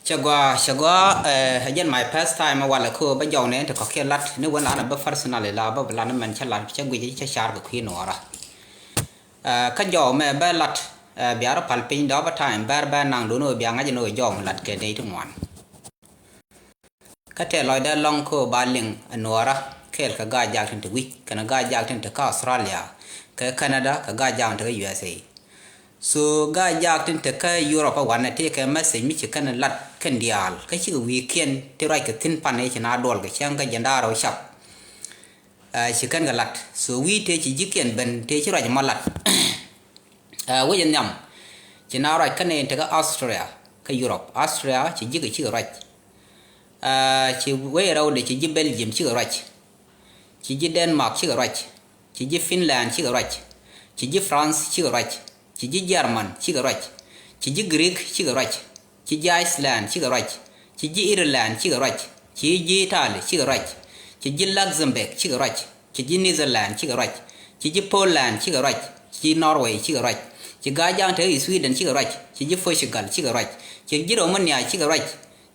Chagwa again my past time wala ko ba jaw ne to ko kelat ne wala na ba personal la ba bla na man chala chagwi cha shar ko nora ka jaw me ba lat biara palpin da ba time bar ba nang do no bianga no jaw lat ke dei to wan ka te loy da long ko ba ling nora kel ka ga jak tin to wi kana ga jak tin to ka Australia ka Canada ka ga jak to USA so ga jak tin te ka Europe wan te ka message mi kan lat kan dial ka chi weekend te rai ka tin pan e na dol ka chang ka janda ro shap chi kan ga lat so wi te chi jiken ben te chi rai ma lat wo yen nyam chi na rai kan e te ka Australia ka Europe Australia chi ji ka chi rai chi we ro de chi ji Belgium chi rai chi ji Denmark chi rai chi ji Finland chi rai chi ji France chi rai chi ji German chi rai chi ji Greek chi rai chi ji Iceland chi rai chi ji Ireland chi rai chi ji Italy chi rai chi ji Luxembourg chi rai chi ji New Zealand chi rai chi ji Poland chi rai chi Norway chi rai chi ga jang te Sweden chi rai chi ji Portugal chi rai chi ji Romania chi rai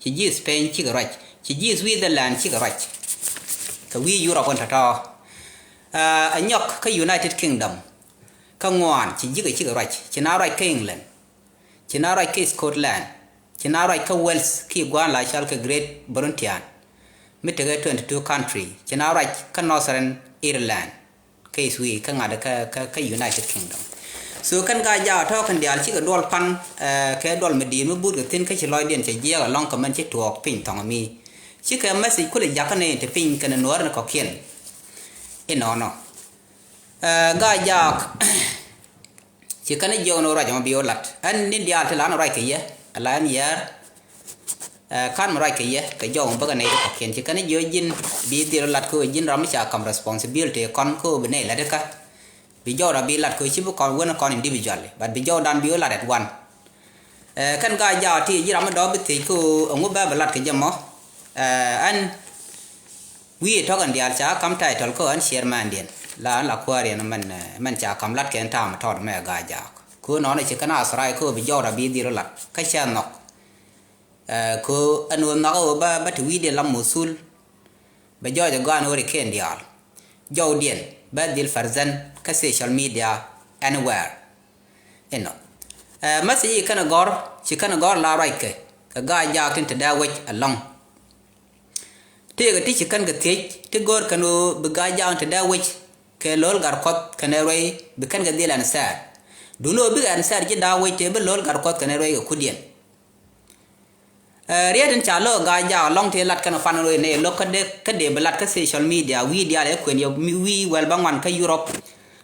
chi ji Spain chi rai chi ji Switzerland chi rai ka wi Europe on ta anyok ka United Kingdom ka ngwan chi ji chi rai chi na rai ka England chi na rai ka Scotland chi na rai ka Wales ki gwan la shal ka Great Britain mitega 22 country chi na rai ka Northern Ireland ka iswi ka ngada ka United Kingdom so kan ga ja to kan dial chi ka dol pan ka dol medi mu bud ka tin ka chi loy den chi je ga long ka man chi tuok pin tong mi chi ka message ku le yakane te pin kan nor na ko kien no ga ja chỉ cần cái dầu nó ra cho bio lật anh nên đi ăn thì lá nó ra cái gì là anh nhớ khăn mà ra cái gì cái dầu không có cái này được kiện chỉ cần cái dầu zin bị đi lật coi zin làm sao cầm responsibility con cô bên này là được cả bị dầu là bị lật coi chỉ có con individual but bị dầu đan bio lật at one kan ga ja thì chỉ làm đó bị thì cô ông bà lật cái gì mà anh we talk and dia cha kam title ko an chairman din la kwari na man cha kam lat ken ta ma thod me ga ja ko no ne chikana asrai ko bi jora bi di lat ka cha nok ko anu na ko ba twi de lam musul ba jo ja gan ori ken dial jo dien ba dil farzan ka social media anywhere masi kana gor chikana gor la rai ke ka ga ja kin ta da wech along tega ti chikan ga tej ti gor kanu biga jang ta da wich ke lol gar kot kana roi bikan ga dilan sar duno biga an sar ji da wich te be lol gar kot kana roi ga kudien riaden cha lo ga ja long te lat kana fan roi ne lo ka de belat ka social media wi dia le kwen yo wi wel bangwan ka Europe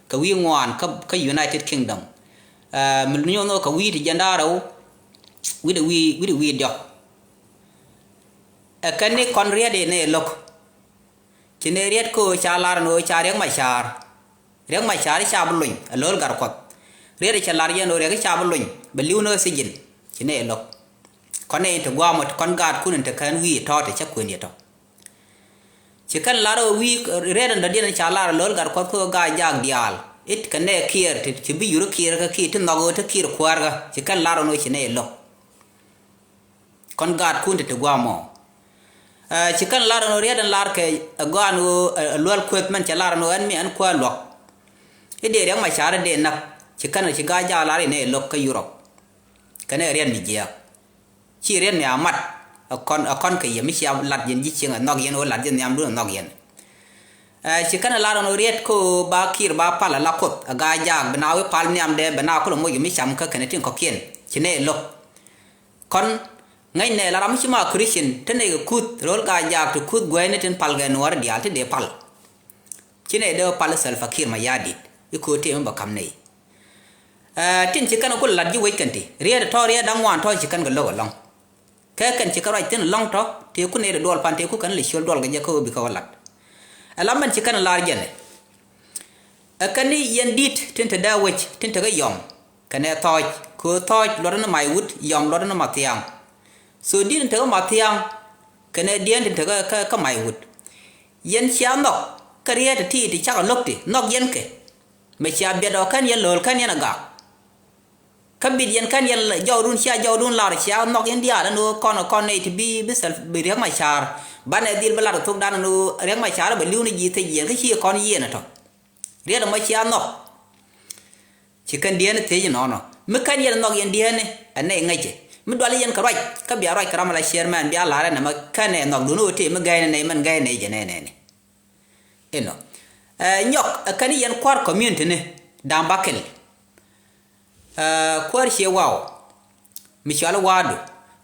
ka wi ngwan ka United Kingdom milnyo no ka wi ti jandaro wi dio kan ni kon riade ne lok chine riad ko chalar no chareng ma char cha buluñ lol gar kot riade chalar ye no re cha buluñ be liu no sigin chine lok kon ne to gwa mot kon gat kun te kan wi to te cha kun ye to chi kan laro wi riade ndo dien chalar lol gar kot ko ga jag dial it kan ne kier te chi bi yuro kier ka ki te no te kier kwar ga chi kan laro no chine lok kon gat kun te gwa mo chỉ cần làm nó riết làm cái quan luôn quét mình chỉ làm nó anh mi anh qua lọc cái điều đó mà chả là để nạp chỉ cần là chỉ cái giá làm này lọc cái Europe cái này riêng mình chỉ riêng nhà mặt con cái gì mới chỉ làm gì chỉ là nóc yên hoặc làm gì nhắm đúng là nóc yên chỉ cần là làm nó riết cô ba kia ba pa là lọc cốt cái giá bên nào cái pa nhắm để bên nào có một cái mới chăm cái này trên có kiên chỉ này lọc con ngay này là làm chima Christian thế này cái cút rồi cái giác từ cút quay này trên pal cái nuar dial thế để pal chỉ này đều pal self fakir mà yadi cái cút thì em bảo cầm này tin chỉ cần có lật dưới cái gì riêng thôi riêng đang ngoan thôi chỉ cần cái lỗ long cái cần chỉ có right tin long thôi thì cũng này là đuổi pan thì cũng cần lịch sử đuổi cái gì cũng bị câu lật làm mình chỉ cần là gì này cái này yên dit tin thế đâu vậy tin thế cái yom cái này thôi cứ thôi lót nó mày út yom lót nó mặc tiang so din te ma tiang Canadian te ka mai wut yen cha nok kariya ti cha lok ti nok yen ke me cha be do kan yen lol kan yen ga Kabidian kan yan jawdun lar chia nok India no kon ne tibi bisal bi rek ma char ban edil bala tok dan no rek ma char ba liuni ji te yen ka chi kon yen to re ma chia nok chi kan dien te no no me kan yen nok yen dien ane ngaje me dole yen ka roi ka bi roi kram la chairman bi ala na ma kan ne nok du no te me gai ne man gai ne je ne eno nyok kan yen kwar community ne dan bakel kwar she wow mishala wadu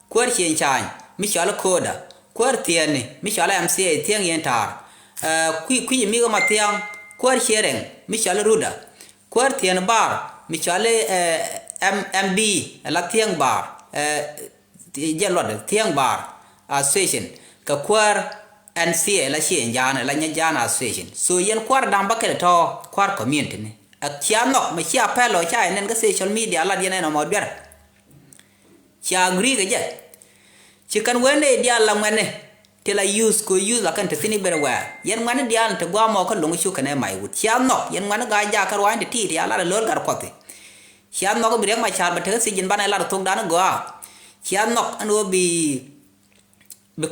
kwar she chan mishala koda kwar tiene mishala mca tiang yentar kui mi ma tiang kwar she reng mishala ruda kwar tiene bar mishala mb la tiang bar jelod tiang bar association ka kwar nca la she jana la nyajana association so yen kwar damba ke to kwar community ne chia nok mà chia pelo chai nên cái social media là điện này nó một biết chia agree cái gì chỉ cần quên này dia làm cái này thì là use là cần thực hiện bên ngoài yên ngoan dia là qua mò cái lồng chú cái này mày chia nok yên ngoan cái gia cái roan thì là lớn cả quạt chia nok cái biển mà chả mà thế gì ban này là thùng đá nó gõ chia nok anh bị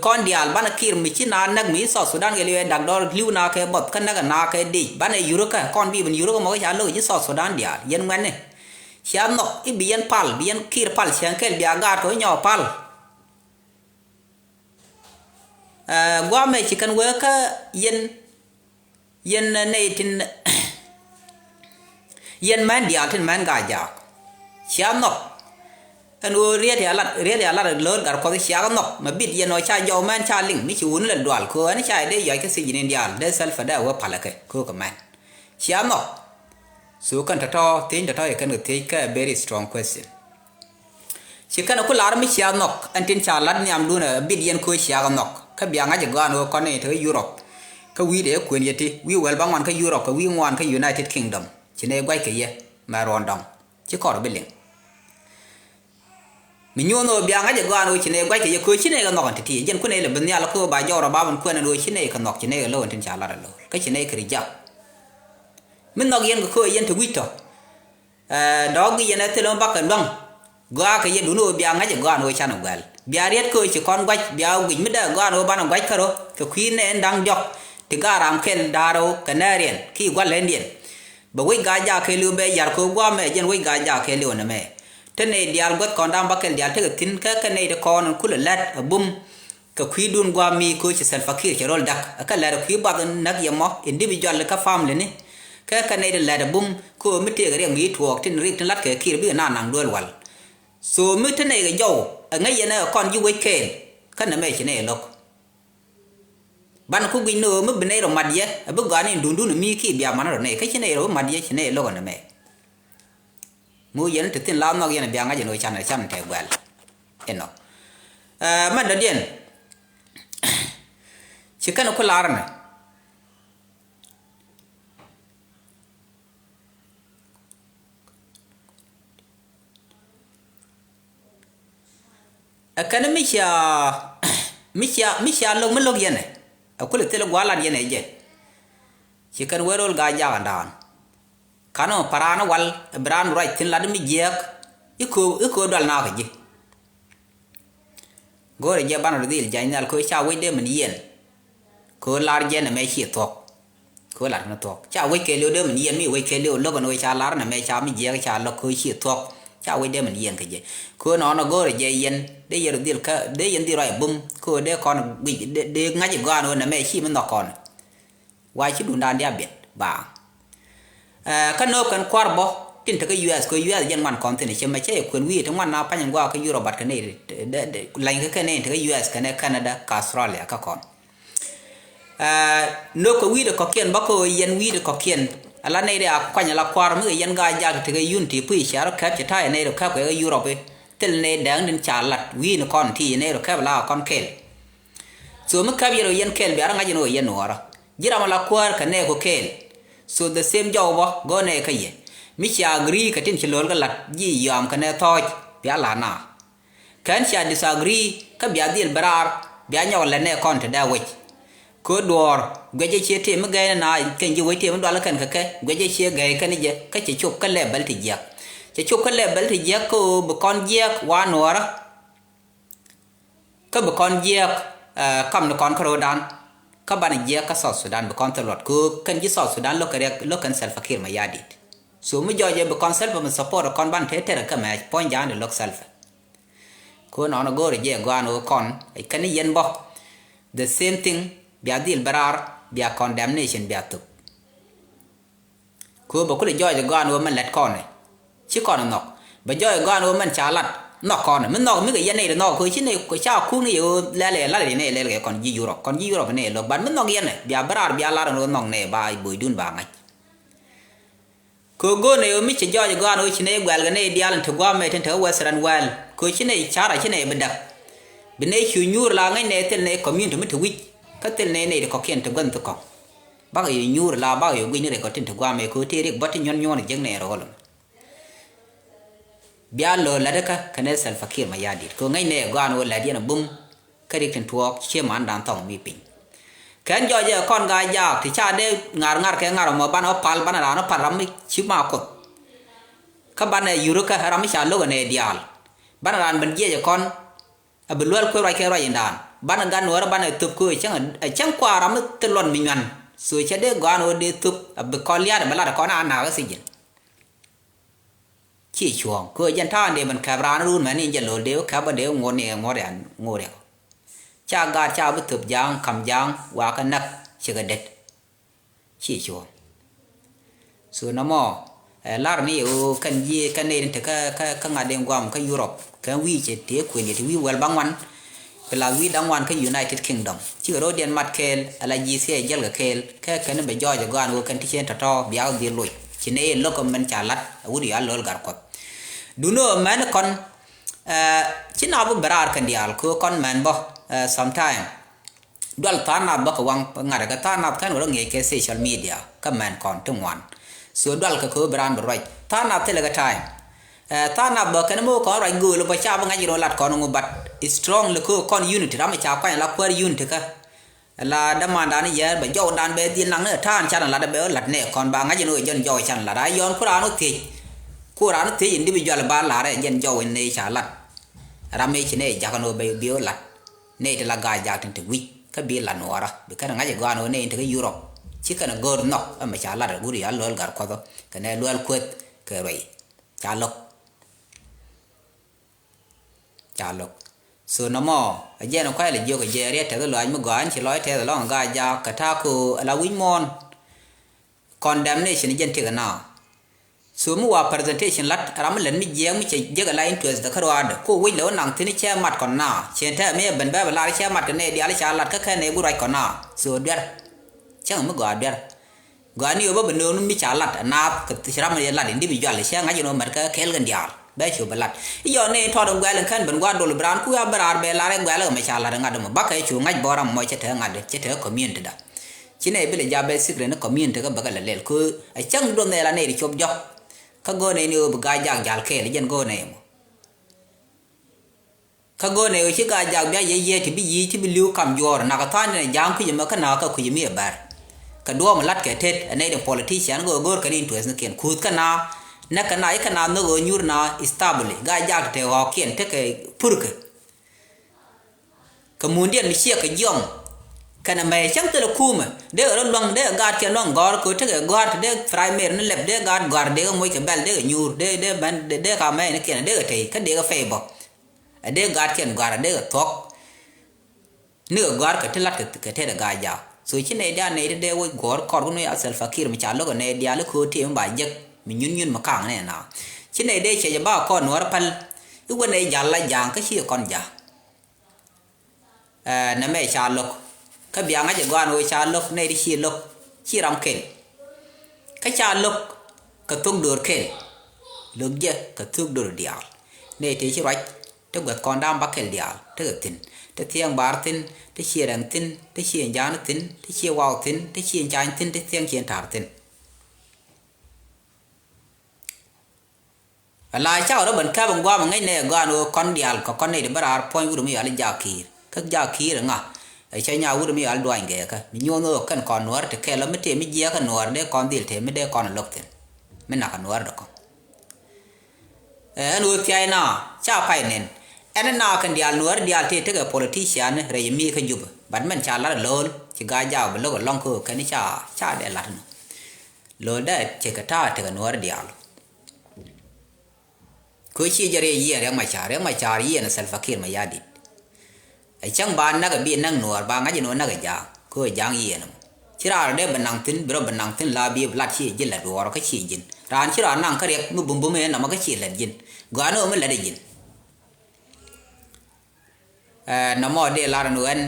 con dial bana kir mi china nag mi so Sudan ge le dag dor liu na ke bot kan na ke di bana euro ka kon bi ben euro mo ja lo ji so Sudan dial yen man ne siam no i bien pal bien kir pal sian kel bia ga to nyo pal gwa me chi kan we ka yen ne tin yen man dial tin man ga ja siam no anu riết là lớn cả có cái xé nọc mà biết yên nói cha giàu man cha linh mi chú là đoạt cô anh cha đây vậy cái gì nên đial đây self đã qua phải là cái cô cái man xé nọc số cần to tin to cái được thấy cái very strong question chỉ cần cô làm mi xé nọc anh tin cha lát nhảm luôn là biết yên cô xé nọc cái biang ngay giờ nó con này tới Europe cái quý để quyền gì thì quý well bang ngoan cái Europe cái quý ngoan cái United Kingdom chỉ này quay cái gì mà ròn đồng chứ còn ở bên liền mình nhớ nó biang ngay giờ nó chỉ này quay cái coi chỉ này cái nọc thì dân cô này là bên nhà là cô bà giàu là ba mình quên rồi chỉ này cái nọc chỉ này cái lâu trên trả là lâu cái chỉ này cái gì mình nọc yên cái coi yên thì quýt rồi đó cái yên này thì nó bắt cái băng gua cái yên đúng rồi biang ngay giờ nó chăn ở gần bia riết coi chỉ con quay bia quỳnh mới đã gua nó ban nó quay cái đó cái khuyên này đang dọc thì cái làm khen đào đâu cái này riêng khi qua lên điện bà quay gà già cái lưu bây giờ cô qua mẹ dân quay gà già cái lưu này mẹ thế này dial quất còn đang bắt cái dial thế cái tin cái này được con cũng là lát bum cái khí đun qua mi cô chỉ sản fakir chỉ rồi đặc cái là khí bắt nắc yếm mỏ individual cái farm lên cái này là bum cô mới tiệt cái gì thuộc trên rít trên lát cái kia bây giờ nàng đuôi wal so mới thế này cái dầu ngay giờ này con du weekend cái này mẹ chỉ này lộc ban cô ghi nô mới bên này rồi mặt gì bước gọi này đun mi kia bia mà nó rồi này cái chỉ này rồi mặt gì chỉ này lộc này mẹ mua dân thực tin làm nó cái này biang ngay rồi chăn này chăn theo well eno mà đó điên chỉ cần có làm này cái này mi xa lông mới lông dân này có được tên là là dân này chứ chỉ cần quay rồi gai ra đàn kano parana wal brand right tin ladmi jek iko dal na ka ji gore je ban rodil jainal ko cha we de man yen ko lar je na me chi tok ko lar na tok cha we ke le de man yen mi we ke le lo no cha lar na me cha mi je cha lo ko chi tok cha we de man yen ka je ko no gore je yen de yer dil ka de yen di rai bum ko de kon de ngaji ga no na me chi man no kon wa chi dun dan dia bet ba cái nộp cái quạt bó tin từ cái US của US dân man còn thì này chứ mà chế quyền vi trong man nào phải nhận qua cái Europe cái này để lấy cái này từ cái US cái này Canada cái Australia các con nộp cái vi được có kiên bắc có dân vi được có kiên là này để quan nhà là quạt mới dân gai ra từ cái Unity pui xả nó khép chỉ thay này được khép cái Europe tên này đáng đến trả lật vi nó còn thì này được khép là con kẹl số mức khép rồi dân kẹl bé đang ngay rồi dân nọ rồi chỉ là mà là quạt cái này có kẹl so the same job go ne kaye mi cha agree ka tin chilol ga lat ji yam ka ne thoj bia la na kan cha disagree ka bia dil barar bia nyaw la ne kon ta da we ko dor gweje che te ma ga na ken ji we te ma dwala kan ka ke gweje che ga ka ni je ka che chop ka le bal ti ja chụp cái level thì giặc cô bực con giặc qua nọ đó cái bực con giặc cầm nó con Krodan các bạn giặc các South Sudan bực con tơ lọt cô cần chỉ South Sudan lúc cần self fakir mà yadit so mới giờ bực con self mà support con bạn thế là cái mà point giá để lúc self cô nó go rồi giặc qua nó con cái này yên bỏ the same thing bia deal barar bia condemnation bia tục cô bảo cô để giờ qua nó mình let con này chứ còn nó bây giờ qua nó mình trả lặt nó còn mình nó mới cái yên này nó cô chứ này cô cháu khu này lẹ này còn gì Europe này lo bán mình nó yên này bia barar bia la nó nó này bài buổi đun bà ngay cô go này mới chỉ giờ qua nó chứ này well cái này dia lần thứ qua mấy thằng thứ Western well cô chứ này trả lại chứ này bên đây chủ nhur là ngay này tên này community mới thử cái tên này có kiện thực gần thực còn bác ấy nhur là bác ấy quy này có tên thực qua mấy cô thì được bắt nhon nhon cái này rồi bia lo là cái này self fakir mà ya đi cô ngay này qua nó là đi nó bung cái đi trên thuốc chia màn đàn tòng mi pin cái giờ con gái già thì cha đây ngar cái ngar mà ban nó pal ban nó param chip mà có các bạn này euro cái haram cha lo cái này dial ban ran bên kia con abulwal ko cái rai ndan ban gan wara ban tup ko chẳng qua ram telon mingan so cha de gano de tup ab ko lia de bala ko na cái gì chỉ chuông ko yan tha de man kabra run man in jalo de ka ba de ngore cha ga cha bu tup jang kam jang wa ka nak chi ga det chỉ chuông so na mo lar ni o kan ye kan ne te ka ngade ngwam ka Europe ka wi che te ku ni te wi wel bangwan la wi dangwan ka United Kingdom chi ro den mat kel ala ji se jel ga kel ka ne be jojo gan wo kan ti chen to bia di loy chi ne lo ko men cha lat wudi al lol gar ko du no man kon chi na bu berar kan dial ko kon man bo sometime dal ta na ba ka wang ngada ka ta na kan ro nge ke social media ka man kon tungwan so dal ka ko brand right ta na tele ga time ta na ba kan mo ko right gu lo ba cha ba ngaji ro lat ko no bat strong le ko kon unity ram cha kwa la ko unity ka la da man dan ye ba jo dan be din lang ne ta cha la da be lat ne kon ba ngaji no jen jo chan la da yon ko ra no ti individual ba la re jen jo ne cha lat ram me chine ja kan be bi lat ne de la ga ja tin te wi ka bi la no ra be kan ngaji ga no ne te Europe chỉ cần gỡ nó mà trả lại được guri ăn lol gar qua đó cái này lol quét cái vậy trả lộc so nó mò giờ nó quay lại vô cái giờ đấy thế là anh mới gọi anh chỉ nói thế là nó gai ra cái thao của là win condemnation dân thì cái nào so mua presentation lát làm lần mới giang mới chỉ cái line interest đó khơi được cô win lỡ nặng thế này che mặt còn nào trên thế mấy bên bé lại che mặt cái này đi lại trả lại cái này bù còn nào so được chẳng mới gọi ni ở bên đường nó trả lặt na cái làm gì lặt individual là xem ngay cho nó mất cái kéo gần dial bé chịu lặt giờ này thọ đồng quay lên khăn bên qua đồ brand cua berar be la ren quay lên mà trả lặt ngay đó mà bắt cái chủ ngay bỏ ra mọi chết ngay đấy chết community đó chỉ này bây giờ basic này nó community cái bậc là lệ cứ chẳng đồ này là này đi chụp gió các cô này như gai giang gial kê là dân cô này các cô này chỉ gai giang bé ye thì bị gì thì bị lưu cầm gió na cái thằng này giang khi mà cái nào cái khi mà bar cái đua mà lát cái tết anh ấy là politician gor cái interest nó kiện khút cái nào na cái này cái nào nó gọi nhur na stable gai giang thì họ kiện thế cái phur cái muốn điện chia cái giông cái này mày chẳng từ là khu mà để ở long để gạt cái long gor cứ thế cái gạt để primary nó lẹp để gạt để cái cái bel để nhur để ban để cái mày nó kiện để cái để cái phê bọc để gạt cái gạt để cái thuốc nửa gạt cái thế lát cái thế là gai giang so chỉ này dia này để với gor cor của nó self fakir mà trả lúc này dia lúc khu thì bài giấc mình nhún mà càng này nào chỉ này để chạy ba con nó pal lúc này giả lại giang cái gì con giả nãy mày trả lúc cái biang ấy chỉ quan với trả lúc này đi xì lúc chỉ làm kẹt cái trả lúc cái tung đuổi kẹt lúc giờ cái tung đuổi dial này thì chỉ vậy tức là con đam bắt kẹt dial tức là tin te thiang bar tin te chia đằng tin te chia giang tin te chia wow tin te chia chanh tin te thiang chia thar tin lại cháu đó bẩn cá bằng qua mà ngay này gan con dial có con này để barar point vừa mới ở lên jakir các jakir rồi ngà ở chơi nhau vừa mới ở đuôi nghe cả mình nhon nó cần con nuốt thì cái là mới thế mới giết con nuốt để con dial thế mới để con lộc thế mới nạc con nuốt được con anu tiai na cha pai nen ene na kan dial nuar dial te ga politician re mi ka jub ban men cha la lol ci ga ja ba lo long ko kan cha de la no lo da che ka ta te ga nuar dial ko chi jare yi re ma cha yi na sal fakir ma yadi ai chang ban na ga bi nang nuar ba nga ji no na ga ja ko jang yi na chira de banang tin bro banang tin la bi la chi jin la do ka chi jin ran chira nang ka rek mu bum bum e na ma ka chi la jin ga no me la de jin na mo de la no en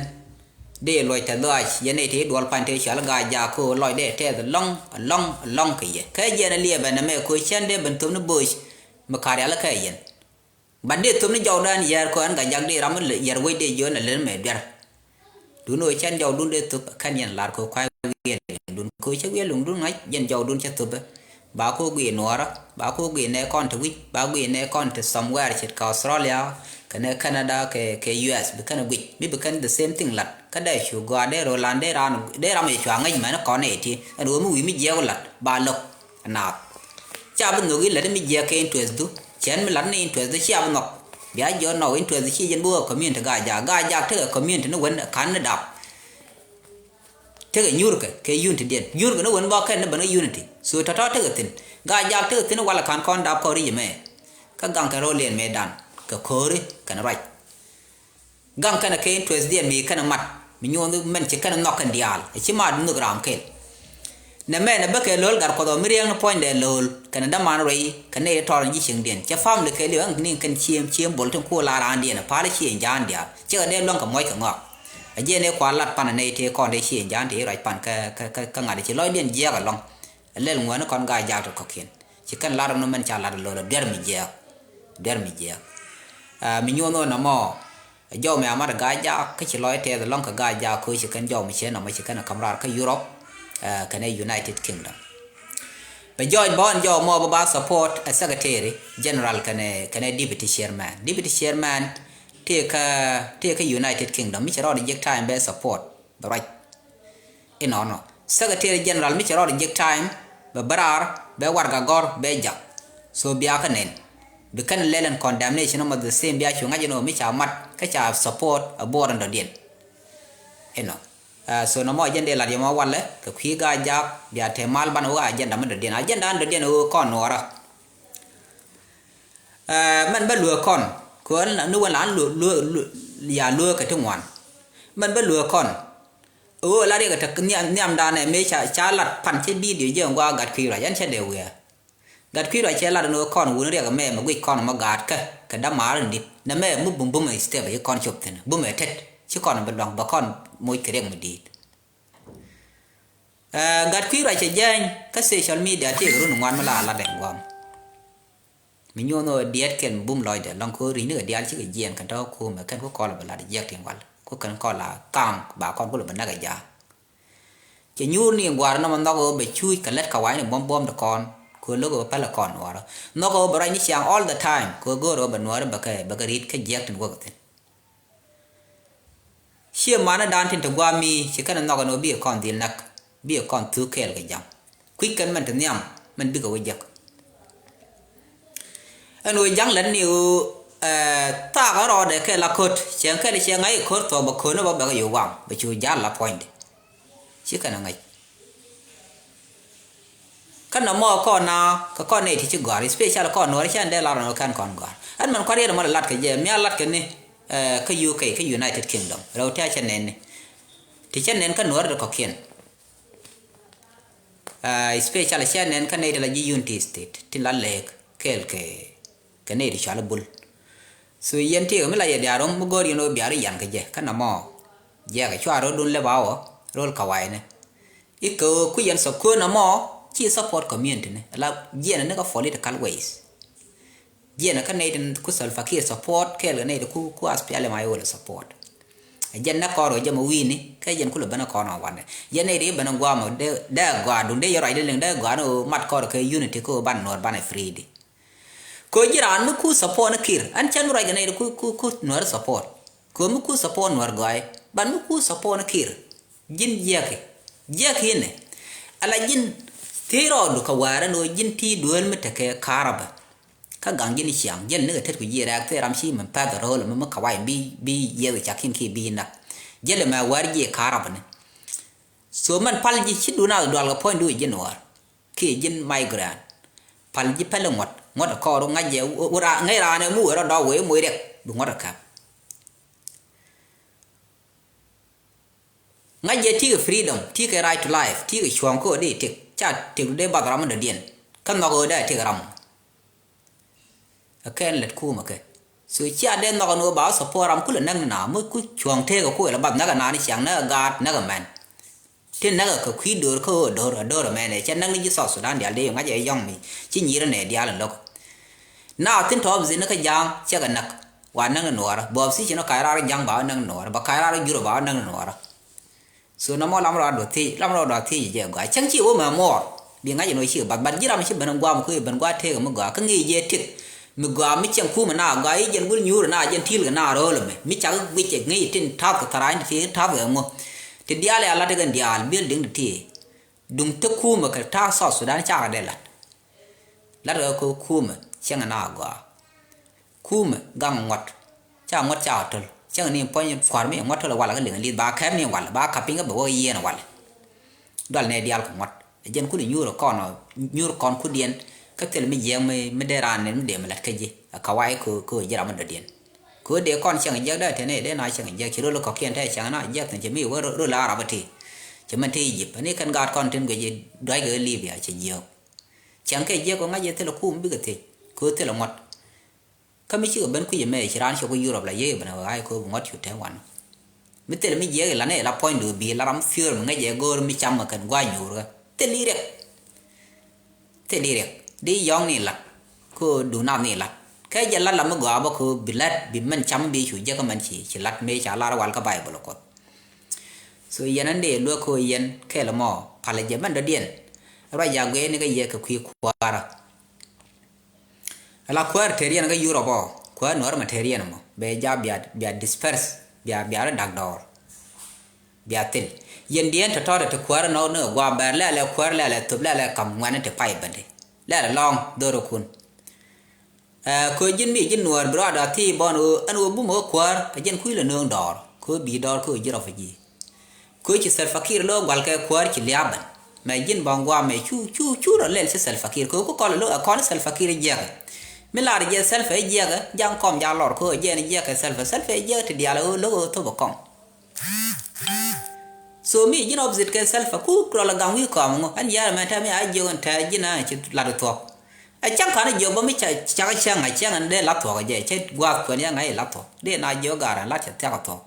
de loy ta do ye ne te dol pan te cha la ga ja ko loy de te long ka ye ka je na lie ba na me ko chen de ban tum no bush ma ka ya la ka yen ban de tum ni jaw dan yer ko an ga jag de ram le yer we de yo na le me der du no chen jaw dun de tup kan yen lar ko kwa dun ko che we lung dun ngai yen jaw dun che tup ba ko gwi nora ba ko gwi ne kon to wi ba gwi ne kon to somewhere chit ka Australia kana Canada ke US be kana gwi mi be kan the same thing lat ka da shu ga de Roland de ram e chwa ngai ma na kon e ti anu mu wi mi je ko lat ba lok na cha bu no gi la mi je ke interest du chen mi lat ni interest de cha bu no bia jo no interest chi jen bu community ga ja te community no wen kan na dap te ga nyur ke unity den nyur ga no wen ba kan na ban unity so ta te ga tin ga ja te tin wala kan kon dap ko ri me ka gang ka ro len me dan ka kore kan right gang kana ke interest den mi kana mat mi nyon men che kana nok kan dial chi ma nu gram ke na me na ba ke lol gar ko do mi riang no point de lol kana da man rei kana e tor ji ching den che fam le ke le ang ning kan chiem bol ton ko la ran den pa le chien jan dia che ga dem long ka moi ka ngok a je ne kwa lat pan ne te kon de chien jan te rai pan ka ngade che loy den je ga long le ngwa kon ga ja to ko ken che kan la no men cha la lol der mi je mi nyon no na mo jo me amar ga ja ka che loy te long ka ga ja ko che kan jo mi che na ma che kan kamrar ka Europe kana United Kingdom but George Bon jo mo ba support a secretary general kana deputy chairman take United Kingdom mi charo reject time be support but right in no secretary general mi charo reject time be barar be warga gor be ja so biya kanen be kan lelen condemnation of the same biya chunga jeno mi cha mat ka cha support a board and den so no mo agenda la mo wala ka khi ga ja bia te mal ban wa agenda man den o kon ora man ba lu kon ko nu wa lan lu ya lu ka tungwan man ba lu kon o la de ka tak nyam da ne me cha lat pan che bi de je ngwa gat khi ra yan che de we gat khi ra che la no kon wu ne ga me ma gwi kon ma gat ka da ma ri na me mu bum e step ye kon chop ten bum e tet chi kon ba dong ba kon moy kereng mi dit gat khi ra che jeng ka social media ti ru ngwan ma la de ngwam mi nyono diet ken bum loy de long ko ri ne ga dial chi ga jen kan to ko ma kan ko ko la ba la de yek tin wal ko kan ko la kam ba kon ko la ba na ga ja che nyu ni ngwar na man do be chui ka let ka wai ne bom de kon ko lo go pa la kon wara no go ba ni chiang all the time ko go ro ba no ba ka rit ka jek tin ko tin chia mana dan tin to gwa mi che kan no ga no bi kon dil nak bi kon tu kel ga jam quick kan man tin yam man bi go jak anu jang len ni ta ga ro de ke la kot chen ke le chen ai kot to ba ko no ba ga yo wang ba chu ja la point chi kan ngai kan no mo ko na ka ko ne ti chi gwa special ko no ri chen de la no kan kon gwa an man ko re no lat ke je mi lat ke ni ka UK ka United Kingdom ro ta chen ne ti chen ne kan no ro ko ken special chen ne kan ne de la Unity State ti la lek kel ke ne ri chala bul so yen ti me la ya darom mo gori no biari yan ke je kan mo je ga chwa ro dun le bawo rol ka wai ne iko ku yen so ko na mo chi support community ne la je ne ka political ways je ne kan ne ku sal fakir support kel ne ku aspiale mai wala support jen na ko ro je mo wini ka jen ku le bana ko na wan je ne ri bana gwa mo de gwa dun de yo rai de de gwa no mat ko ke unity ko ban no ban free di ko jiran mu ku support kir an chan rai ga ne ku no support ko mu ku support no gai ban mu ku support kir jin jeke ne ala jin tero du ka wara no jin ti duel meta ke karaba các gang jin chiang jen ne tet ku ji ra te ram shi man pa da ro ma ka wai bi ye cha kin ki bi na jele ma war ji karab ne so man pal ji chi du na dal ga point du jin war ki jin migrant pal ji pal ngot ko ro nga je ura ngai ra ne mu ro do we mu de du ngot ka nga je ti freedom ti ke right to life ti ke chuang ko de ti cha ti de ba ram de dien kan no go da ti ram aken let ku ma ke so cha de no no ba so po ram ku le nang na mu ku chuang the ko la ba na ga na ni chang na ga na ga man tin na ga khu do ko do man ne cha nang ni so Sudan dia de nga je yong mi chi ni ne dia la lok na tin to zin na ka jang cha ga nak wa nang no ra bo si chi no ka ra jang ba nang no ra ba ka ra ju ba nang no ra so nó mò làm rồi đó thì giờ gọi chẳng chịu mà mò bị ngay nói chịu bật gì làm chứ bên qua một cái bên qua thế mà gọi cái gì vậy thiệt mà gọi mấy chẳng khu mà nào gọi dân bún nhú rồi nào dân thiêu cái nào rồi mà mấy chẳng biết chuyện ngay trên tháp của thằng thì tháp rồi mà thì dia là cái gần dia building thì đúng tức khu mà cái tháp sao Sudan chắc là đây là rồi cái khu mà chẳng nào gọi khu mà găng ngọt chào thôi chẳng nên point phản mấy ngót thôi là wala cái lượng liên ba khép nên wala ba cặp cái bộ yên là wala đó là này dial của ngót dân cứ đi nhur con cứ điên các thứ mình giang mình để ra nên để mà lật cái gì kawai cứ giờ mình điên cứ để con chẳng giang đây thế này để nói chẳng giang chỉ rồi có kiên thế chẳng nói giang thì chỉ mình rồi là ra thì chỉ mình thì dịp này cần gạt con trên cái gì đói cái Libya chỉ nhiều chẳng cái giang có ngay thế là khu biết cái gì cứ thế là ngót kami chi ben ku yeme chiran cho ku Europe la ye bana ai ko ngot chu te wan mi te mi ye la ne la point du bi la ram fear nga je gor mi cham kan gwa nyu ra te li rek di yong ni la ko du na ni la ka je la ma gwa ba ko bilat bi man cham bi chu je ka man chi lat me cha la wal ka bible ko so yanan de lo ko yen ke la mo pala je man da dien ra ya gwe ni ga ye ka ku kwara la kwar terian ga Europe kwar nor materian mo be ja bia disperse bia dag dor bia tin yen dien to to kwar no gwa ber la kwar la tub la kam ngwan te pai bande la long doro kun ko jin mi jin nor brother ti bon an bu mo kwar jen ku le nong dor ko bi dor ko jiro faji ko ci sel fakir lo wal ka kwar ci liaban ma jin bon gwa me chu ro le sel fakir ko lo ko sel fakir jaga Mila je self e jega jang kom ja lor ko je ni je ka self e je ti dia lo to bo kom so mi jin opposite ka self ku kro la gang wi ko mo an ya ma ta mi a je on ta jina chi la do to a chang ka na je bo mi cha chang a chang an de la to je che gwa ko ni ngai la to de na je ga ra la cha ta to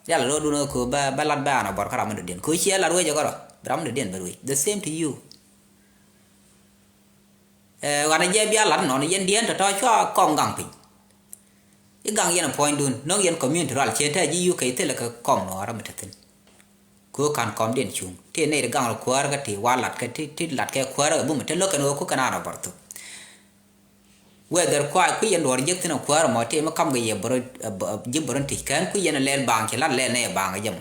ya lo do no ko ba lat ba na bor ka ra mo den ko chi la ro je ko ram de den ba wi the same to you wana je bia lan no yen dien to cho kong gang pin I gang yen point dun no yen community ral che ta ji yu kai te la ka kong no ra metatin ko kan kom den chung te ne gang ro kwar ga ti walat ka ti lat ka kwar bu meta lo kan ko kana na barto whether kwa ku yen dor jek tin kwar mo te ma kam ga ye bro jibron ti kan ku yen lel bang che lat le ne bang jam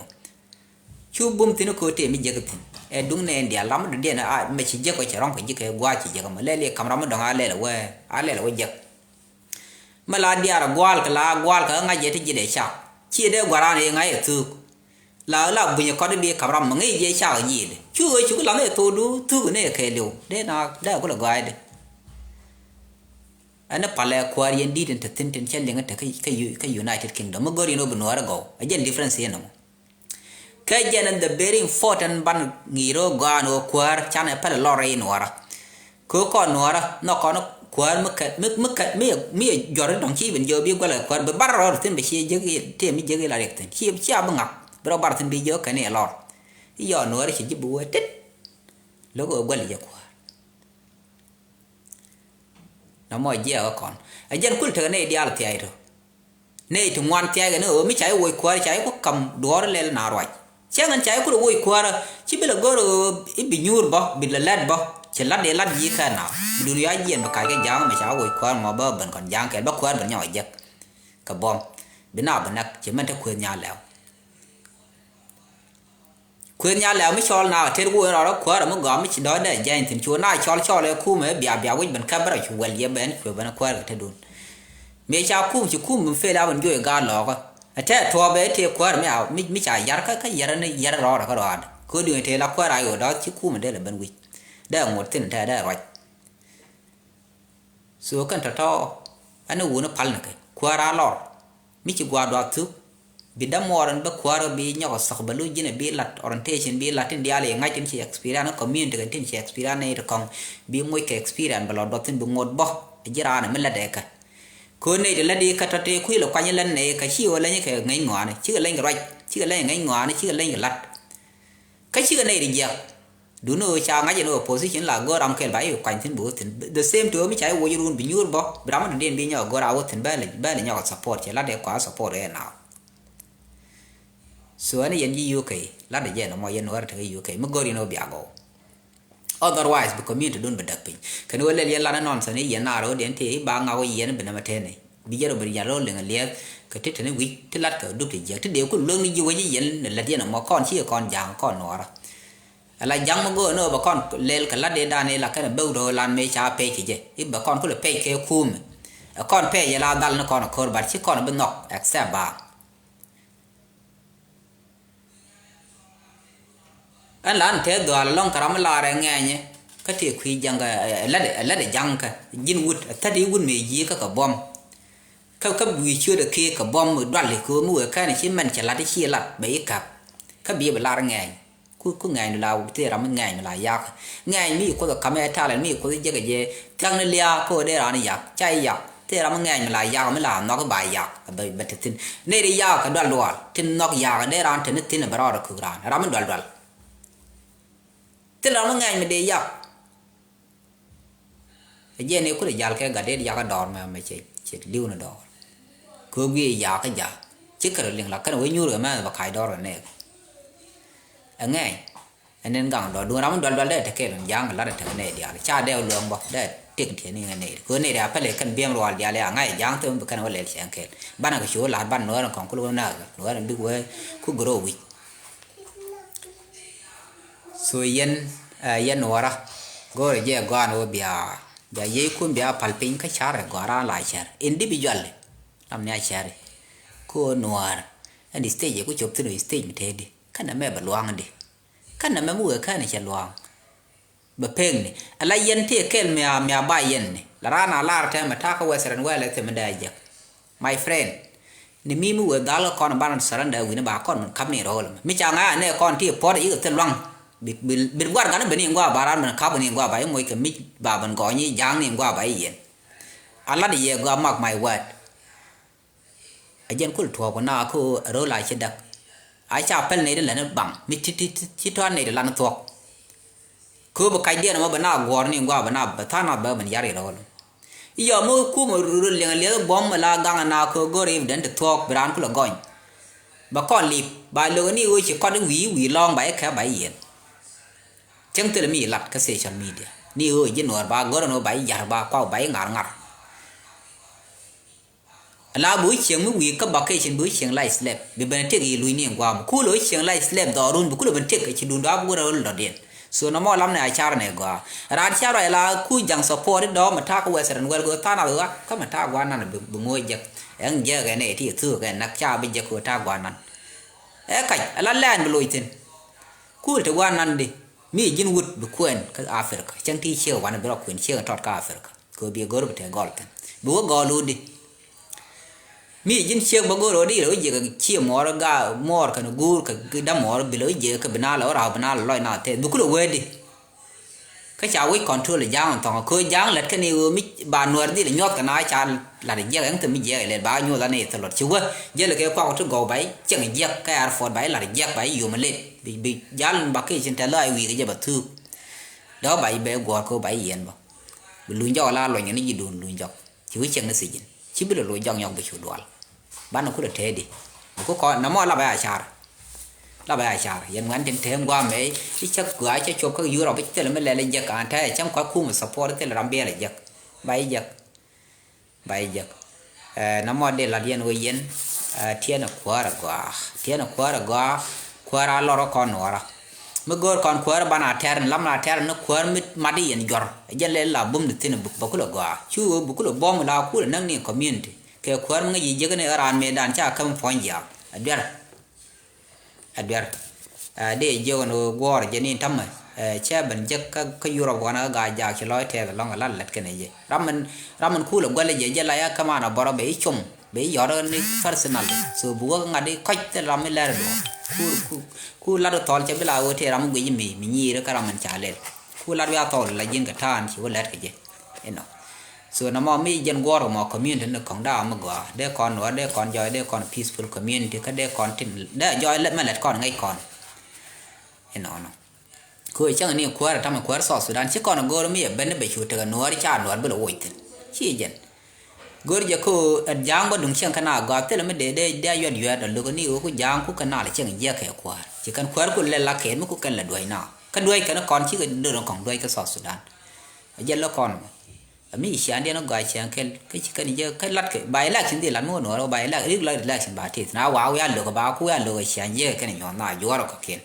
chu bum tin ko te mi jek tin e dung ne ndia lam de na a me chi je ko che rong ko ji ke gwa chi je ko le kamera mo dong a le we je ma la dia ra gwal ka nga je ti ji de cha chi de gwa ra ne nga ye tu la bu ye ko de bi kamera mo ngi je cha ji de chu la ne to du tu ne ke lu de na da ko la gwa de ana pala ko yen di tin tin chen le ngata ka United Kingdom mo gori no bu no ra go a jen difference ye no kajan the very important ban ngiro gano kwar chana pala lore nora ko nora no kono kwar mukat mi jore dong chi ben jo bi kwala kwar be barro tin be chi jegi te mi jegi la rekten chi ba ngap bro bar tin bi jo kane lor yo nora chi jibu tet logo gwali je kwar na mo je kon ajan kul te ne dial ti airo ne tu ngwan ti ga no mi chai wo kwar chai ko kam dor le na roi chẳng chai ku wo kwara chi bela goro ibi nyur ba bi lat ba che lat de lat yi ka na dunia yen ba kai ga jang ma cha wo kwara ma ba ban kon jang ke ba kwara ban nyoy je ka bom bina banak che man ta ku nya law khuyên nhà leo mới cho nào thế vui đó quá là mới gõ mới chỉ đó để dành thì chúa nai cho lấy khu mới bịa bịa với mình cam bắt đầu chụp quần liệp bên của bên qua cái đồn mấy cháu khu chỉ khu mình phê đào mình vui gà lọ cơ thế thua bé thì quá mới ảo mới trả giá cái giá này giá rõ là cái đó cứ đường thế là qua lại ở đó chứ khu mình đây là bên quỳ đây là một tin thế đây rồi số cần to anh nó uống nó phal này qua ra lọ mới chỉ qua đó thứ bida moran ba kwara bi nyako sak balu jine bi lat orientation bi latin diale ngai tin chi experience community kan tin chi experience ne rekong bi moy ke experience balo dotin bu ngod bo jirana mala de ka ko ne de ladi ka tate khu lo kwanya lan ne ka chi wala ni ke ngai ngwa ne chi la ngai chi la ngai ngwa ne chi la ngai lat ka chi ne de ya du no cha ngai no position la go ram ke bai kwanya tin bu tin the same to mi chai wo yurun bi nyur bo brahman den bi nya go ra wo tin ba le nya support che la de kwa support e now so ani yen UK la de yen mo yen war te UK mo gori no biago otherwise the community don't bedak pin kan wala yen la non sa ni yen na ro den te ba nga wo yen be na mate ne bi jero be ya ro le ngal ka te ne wi te lat ka du te je te de ko lung ni ji yen la yen mo kon chi kon jang kon nora ala jang mo go no ba kon lel ka la de da ne la ka be do lan me cha pe ti je i ba kon ko le pe ke kum kon pe ya la dal na kon ko ba chi kon be nok accept ba anh làm thế đó là long karam la ra nghe nhé cái thì khi jang cái là để jang cái jin wood ta đi wood mì gì cái bom cái bùi chưa được kia cái bom một đoạn lịch cứ mua cái này chỉ mình chỉ là cái chia lặt bảy cặp cái bia la ra nghe cứ ngày nào thế là mình ngày là yak ngày mi có cái camera ta là mi có cái gì chẳng nên lia có đây là này yak chạy yak thế là mình ngày là yak mới làm nó cái bài yak bài bài tin này đi yak cái đoạn loạt tin nó yak đây là tin tin là bao đó cứ ra mình đoạn thế là nó ngay mà đi dọc giờ nếu có thể dạo cái gà đấy dạo cái đòn mà chỉ lưu nó đòn cứ bị dạo cái dạo chứ cái liền là cái nó nhu rồi mà khai đòn rồi nè ở ngay anh nên gắng đòn đua lắm đòn đấy thì cái là giang là cái này đi cha đeo lương bọc đấy tiền tiền này này cứ này là phải lấy cái biếng rồi đi lại ngay giang tôi cái nó lấy xem cái ban cái số là ban nữa là còn có luôn nào nữa là biết quê cứ grow with so yen wara gore je gwan o bia ye kun bia palpin ka chara gora la char individual am nya chare ko noir and stage ko chop tinu stage mtedi kana me balwang de kana me mu kana cha lwang ba peng ni ala yen te kel me ba yen ni la rana la ta ma ta ka western wele te menda je my friend ni mi mu dal kon ban saranda wi na ba kon kam ni rol mi cha nga ne kon ti por i te lwang bir war gana beni ngwa baran man ka beni ngwa bai moy ke mi ba ban go ni jang ni ngwa bai yen ala de ye go mark my word ajen kul thua ko na ko ro la chi dak ai cha pel ne de la na bang mi ti to ne de la na thok ko ba kai de na ba na gor ni ngwa ba na ba tha na ba ban yari ro iyo mo ku mo ru le bom la gang na ko go ri den de thok bran ku la goin ba kon lip ba lo ni o chi kon wi long bai ka bai yen chẳng từ là mi lặt cái social media ni ơi dân nội ba gỡ nó bảy giặt ba qua bảy ngặt là buổi chiều mới quý các bậc cái trên buổi chiều lại slap bị bên trên cái lùi niệm qua cú lối chiều lại slap đó luôn cú là bên trên cái trên đun đó bữa đó là điện so nó mò lắm này cha này qua ra cha rồi là cú chẳng support đó mà ta có western well của ta nào nữa các mà ta qua năn bị ngồi giật anh giờ cái này thì thưa cái nát cha bây giờ của ta qua năn cái là lên lùi trên cú thì qua năn đi mi jin wood bu kuen ka Africa chang ti chiêu wan bro kuen chiêu tot ka Africa ko bi gor bete golten bu go lu di mi jin chiêu ba gor di lo je ka chiêu mor ga mor ka gur ka da mor bi lo je ka bina lo ra bina lo na te bu ku lo we di ka cha we control le jang tong ko jang let ka ni mi ba nuar di le nyot ka na cha la de je ang te mi je le ba nyu la ne te lo chu we je le ke kwa to go bai chang je ka ar for bai la de je bai yu ma le bị dán bạc cái trên tay lại vì cái gì bật thư đó bảy bé gọt cô bảy yên vào bị lùi gió la lùi những cái gì đồn lùi gió chỉ biết chân nó gì chỉ biết là lùi gió nhau bị chủ đoán bán nó cũng được thế đi có coi nó mò là bài chả hiện ngắn trên thế qua mấy cái chắc cửa chắc chụp các Europe biết là mới lên giặc cả thế chẳng có khu mà support thế là làm bia là giặc bảy giặc nó mò đây là điên người thiên là quá là quá qua ra loro con nora me gor kon kwar bana ter lam na ter no kwar mit madi en jor jen le la bum de tin bukulo gwa chu bukulo bom la ku nang ni community ke kwar ngi je ne ran me dan cha kam fonja adwer de je no gor je ni tam che ban je ka euro wana ga ja ki loy te long la lat ke ne je ramen ku lo gole je la ya kama na boro be chum be yor ni personal so bugo ngade koch te ram le do ku la do tol che bila o te ram gwi mi ni re ka ram cha le ku la ya tol la jin ka tan chi wala ke je eno so na mo mi jen goro mo community ne kong da ma gwa de kon wa de kon joy de kon peaceful community ka de kon tin de joy let ma let kon ngai kon eno no ko chang ni kwar ta ma kwar so Sudan chi kon goro mi ben be chu te no ri cha no be lo woi tin chi jen gor je ko jang ba dung chen kana ga te le me de yod yod lo ko ni ko jang ku kana le chen je ke kwar chỉ cần kwar ku le la ke mu ku kan la doi na ka doi ka no kon chi ga do kon doi ka so Sudan je lo kon mi sian dia no ga chen ke chi kan je ka lat ke bai la chen di lan mo no bai la ri la chen ba ti na wa ya lo ka ba ku ya lo ka sian je ka ni yo na yo ro ka ken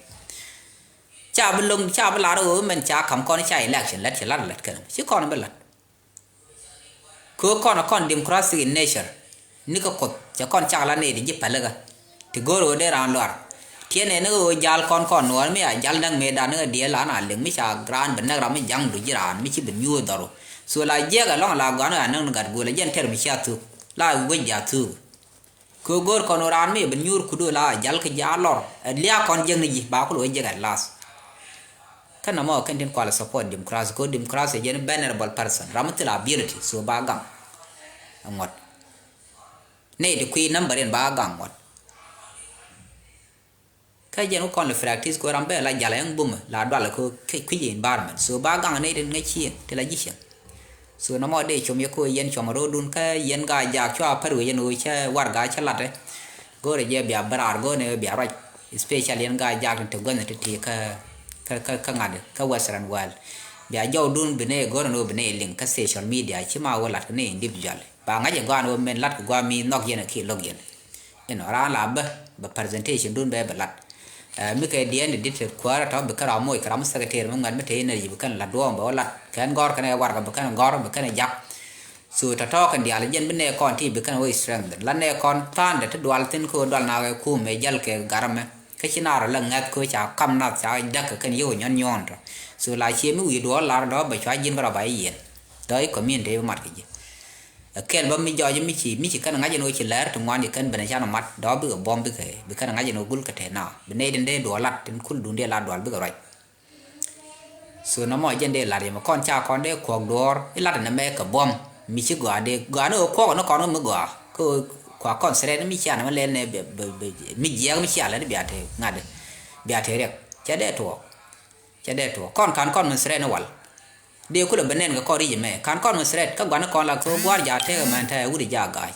cha ba lung cha ba la ro men cha kam kon cha election lat ka chi kon ba lat ko kon democracy in nature ni ko cha kon cha la ne di pa la ga ti goro de ran lor tiene no jal kon no mi a jal nang me da no de la na leng mi cha gran ben na ram mi jang du jiran mi chi ben yu daro so la je ga long la ga no nang ga go la jen ter mi cha tu la we ja tu ko gor kon ran mi ben yur ku do la jal ka ja lor lia kon jeng ni ba ko lo je ga las kana mo kan tin kwala support democracy ko democracy jen venerable person ramatila ability so ba gam ngot ne de qui number en ba gam ngot ka jen ko le practice ko rambe la jala yang bum la dwala ko ki environment so ba gam ne de ngai chi te la jisha so na mo de chom ye ko yen chom ro dun ka yen ga ja chwa paru yen o cha war ga cha lat go re je bia brar go ne bia right especially yen ga ja to go ne te ka ngade ka western world bia jaw dun bene go no bene link ka social media chi ma wala ne individual ba ngaje go no men lat go mi nok yen ki log yen eno ra la ba presentation dun be lat mi ke dien dit kwara ta be kara moy kram secretary mo ngan mete ne yibu kan la do ba lat kan gor kan war ka kan gor ba kan jak so ta to kan dia le jen bene kon ti be kan wo strength la ne kon tan de dwal tin ko dwal na ku me jal ke garame cái chuyện nào là ngắt coi chả cầm nát chả đắc cái nhiều nhon nhon rồi, rồi lại chia mấy vị đó là đó bị xóa dính vào bài gì, đấy có miền đấy mặt cái gì, cái bom mi cho mi chỉ cái ngắt cho nó chỉ lẻ trong ngoan thì cái bên này nó mặt đó bị bom bị cái ngắt cho nó gul cái thế nào, bên này đến đây đổ lặt đến khuôn đun đây là đổ bị cái rồi, rồi nó mọi chuyện đây là để mà con cha con đây quăng đổ, cái lặt nó mẹ cái bom, mi chỉ gõ đây gõ nó quăng nó còn nó mới gõ, kwa kon sere mi cha na le ne mi je mi cha le biate ngade biate rek cha de to kon kan kon sere no wal de ku le benen ga ko ri me kan kon sere ka gwa na kon la ko gwa ja te man ta uri ja ga